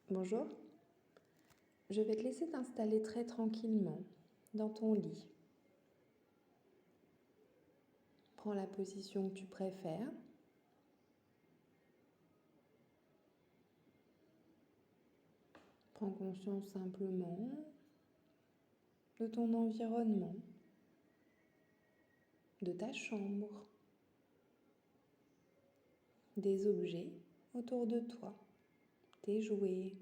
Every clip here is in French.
Bonjour, je vais te laisser t'installer très tranquillement dans ton lit. Prends la position que tu préfères. Prends conscience simplement de ton environnement, de ta chambre, des objets autour de toi, tes jouets,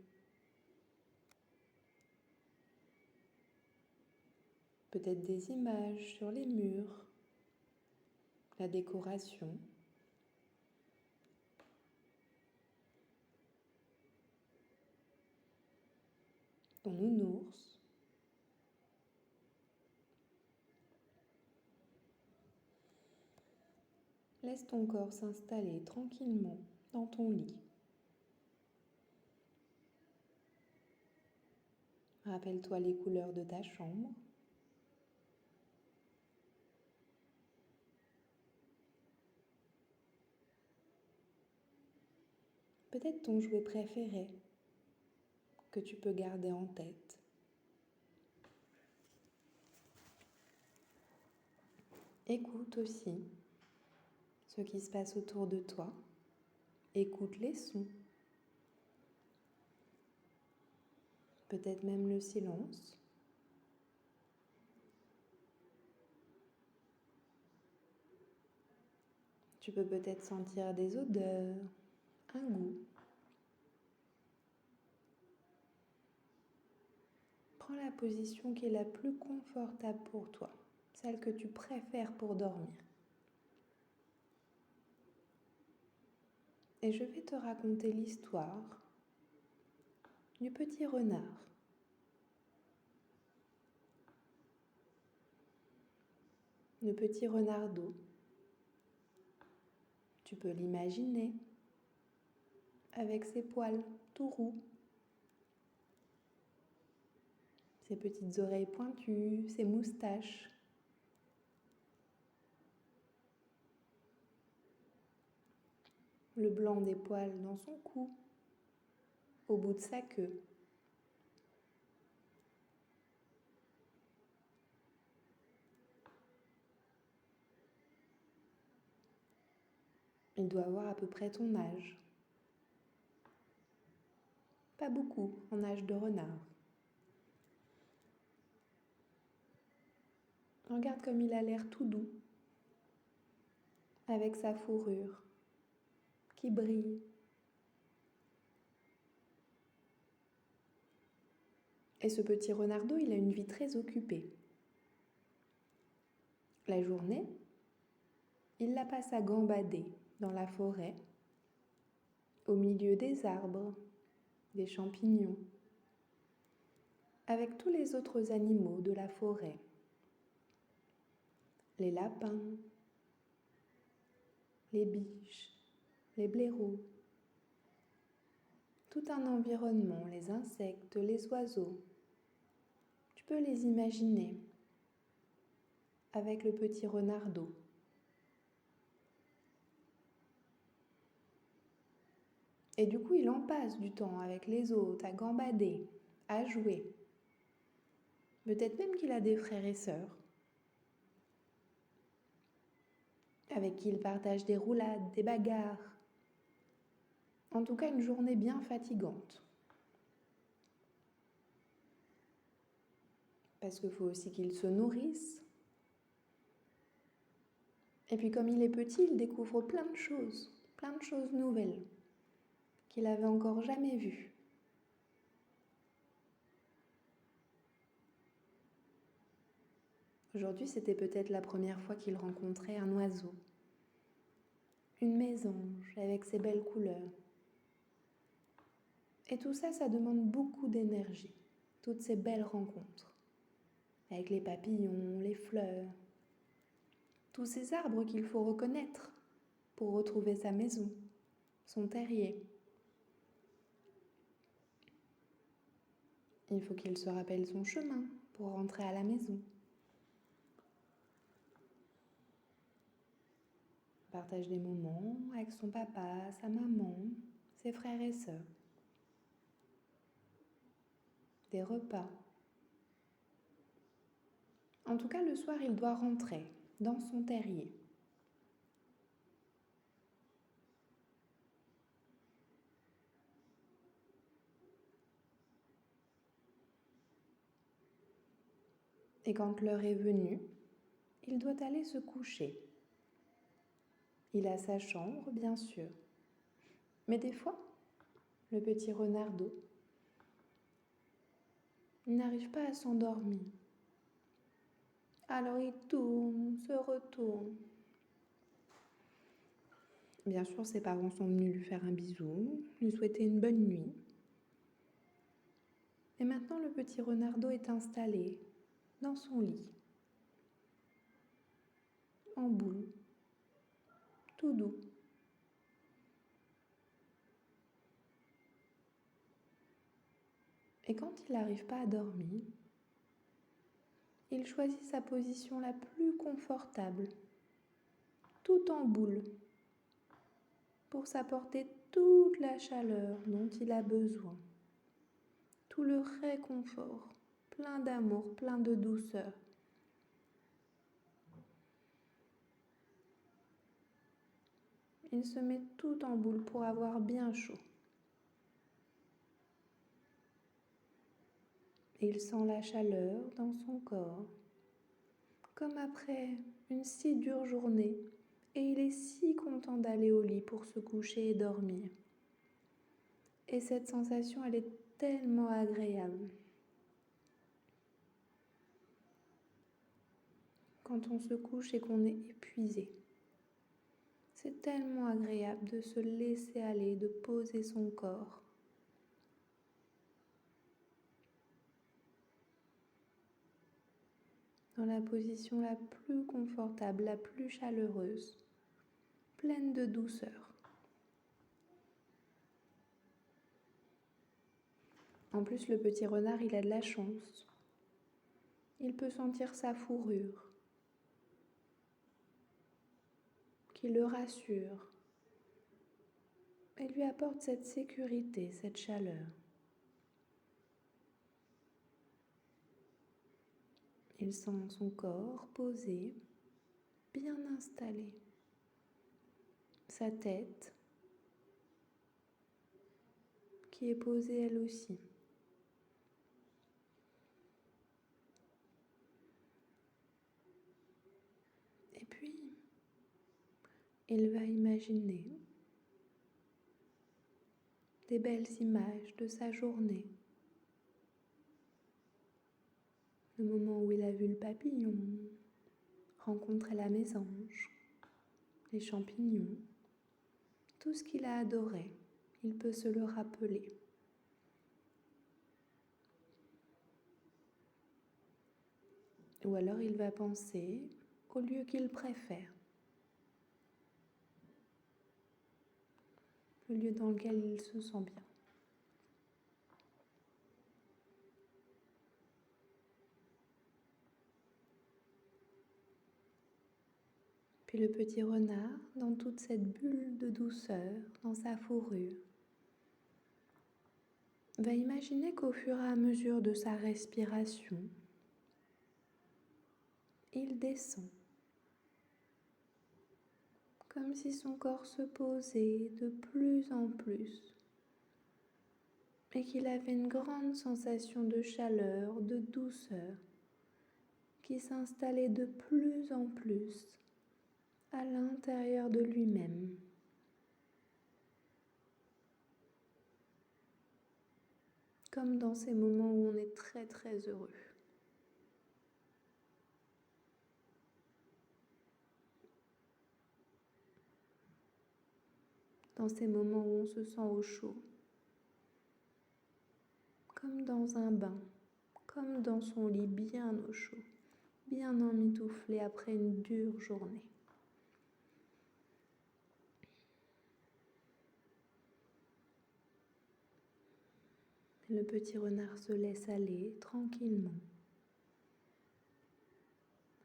peut-être des images sur les murs, la décoration. Ton nounours. Laisse ton corps s'installer tranquillement dans ton lit. Rappelle-toi les couleurs de ta chambre. Peut-être ton jouet préféré que tu peux garder en tête. Écoute aussi ce qui se passe autour de toi. Écoute les sons. Peut-être même le silence. Tu peux peut-être sentir des odeurs, un goût. Prends la position qui est la plus confortable pour toi, celle que tu préfères pour dormir. Et je vais te raconter l'histoire du petit renard. Le petit renardeau. Tu peux l'imaginer avec ses poils tout roux, ses petites oreilles pointues, ses moustaches. Le blanc des poils dans son cou, au bout de sa queue. Il doit avoir à peu près ton âge. Pas beaucoup en âge de renard. Regarde comme il a l'air tout doux, avec sa fourrure qui brille. Et ce petit renardeau, il a une vie très occupée. La journée, il la passe à gambader dans la forêt, au milieu des arbres, des champignons, avec tous les autres animaux de la forêt. Les lapins, les biches, les blaireaux. Tout un environnement, les insectes, les oiseaux. Tu peux les imaginer avec le petit renardeau. Et du coup, il en passe du temps avec les autres, à gambader, à jouer. Peut-être même qu'il a des frères et sœurs, avec qui il partage des roulades, des bagarres. En tout cas, une journée bien fatigante. Parce qu'il faut aussi qu'il se nourrisse. Et puis comme il est petit, il découvre plein de choses nouvelles qu'il n'avait encore jamais vues. Aujourd'hui, c'était peut-être la première fois qu'il rencontrait un oiseau. Une mésange avec ses belles couleurs. Et tout ça, ça demande beaucoup d'énergie, toutes ces belles rencontres. Avec les papillons, les fleurs, tous ces arbres qu'il faut reconnaître pour retrouver sa maison, son terrier. Il faut qu'il se rappelle son chemin pour rentrer à la maison. Partage des moments avec son papa, sa maman, ses frères et sœurs. des repas. En tout cas, le soir, il doit rentrer dans son terrier. Et quand l'heure est venue, il doit aller se coucher. Il a sa chambre, bien sûr. Mais des fois, le petit renardeau n'arrive pas à s'endormir. Alors il tourne, se retourne. Bien sûr, ses parents sont venus lui faire un bisou, lui souhaiter une bonne nuit. Et maintenant, le petit renardeau est installé dans son lit, en boule, tout doux. Et quand il n'arrive pas à dormir, il choisit sa position la plus confortable, tout en boule, pour s'apporter toute la chaleur dont il a besoin, tout le réconfort, plein d'amour, plein de douceur. Il se met tout en boule pour avoir bien chaud. Il sent la chaleur dans son corps, comme après une si dure journée, et il est si content d'aller au lit pour se coucher et dormir. Et cette sensation, elle est tellement agréable. Quand on se couche et qu'on est épuisé, c'est tellement agréable de se laisser aller, de poser son corps. Dans la position la plus confortable, la plus chaleureuse, pleine de douceur. En plus, le petit renard, il a de la chance. Il peut sentir sa fourrure, qui le rassure et lui apporte cette sécurité, cette chaleur. Il sent son corps posé, bien installé. Sa tête qui est posée elle aussi. Et puis, il va imaginer des belles images de sa journée. Le moment où il a vu le papillon, rencontré la mésange, les champignons, tout ce qu'il a adoré, il peut se le rappeler. Ou alors il va penser au lieu qu'il préfère, le lieu dans lequel il se sent bien. Puis le petit renard, dans toute cette bulle de douceur, dans sa fourrure, va imaginer qu'au fur et à mesure de sa respiration, il descend, comme si son corps se posait de plus en plus, et qu'il avait une grande sensation de chaleur, de douceur, qui s'installait de plus en plus à l'intérieur de lui-même. Comme dans ces moments où on est très très heureux. Dans ces moments où on se sent au chaud. Comme dans un bain, comme dans son lit bien au chaud, bien emmitouflé après une dure journée. Le petit renard se laisse aller tranquillement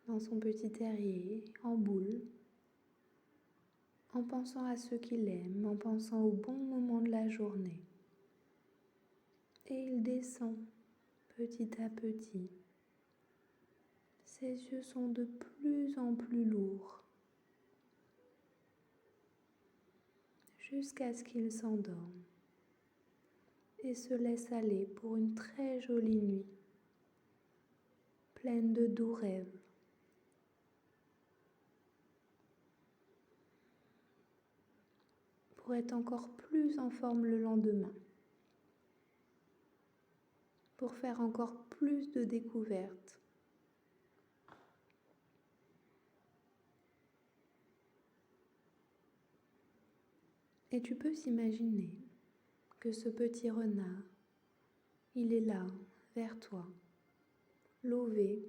dans son petit terrier, en boule, en pensant à ceux qu'il aime, en pensant au bon moment de la journée. Et il descend petit à petit, ses yeux sont de plus en plus lourds, jusqu'à ce qu'il s'endorme et se laisse aller pour une très jolie nuit, pleine de doux rêves. Pour être encore plus en forme le lendemain, pour faire encore plus de découvertes. Et tu peux s'imaginer que ce petit renard, il est là, vers toi, lové,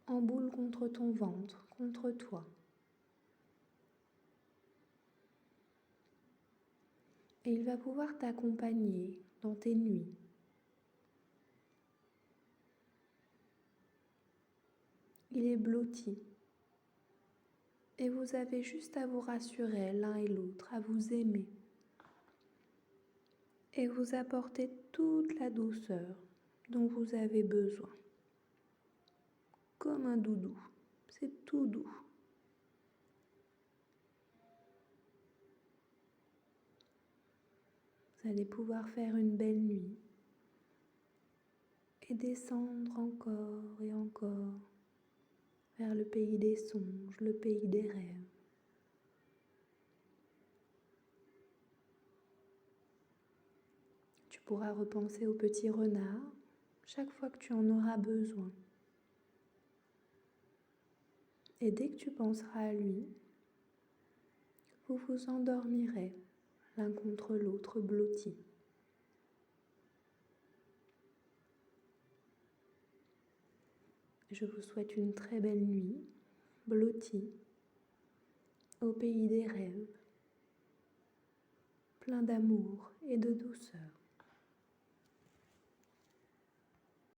en boule contre ton ventre, contre toi. Et il va pouvoir t'accompagner dans tes nuits. Il est blotti. Et vous avez juste à vous rassurer l'un et l'autre, à vous aimer. Et vous apporter toute la douceur dont vous avez besoin. Comme un doudou, c'est tout doux. Vous allez pouvoir faire une belle nuit et descendre encore et encore vers le pays des songes, le pays des rêves. Tu pourras repenser au petit renard chaque fois que tu en auras besoin. Et dès que tu penseras à lui, vous vous endormirez l'un contre l'autre blottis. Je vous souhaite une très belle nuit, blottie, au pays des rêves, plein d'amour et de douceur.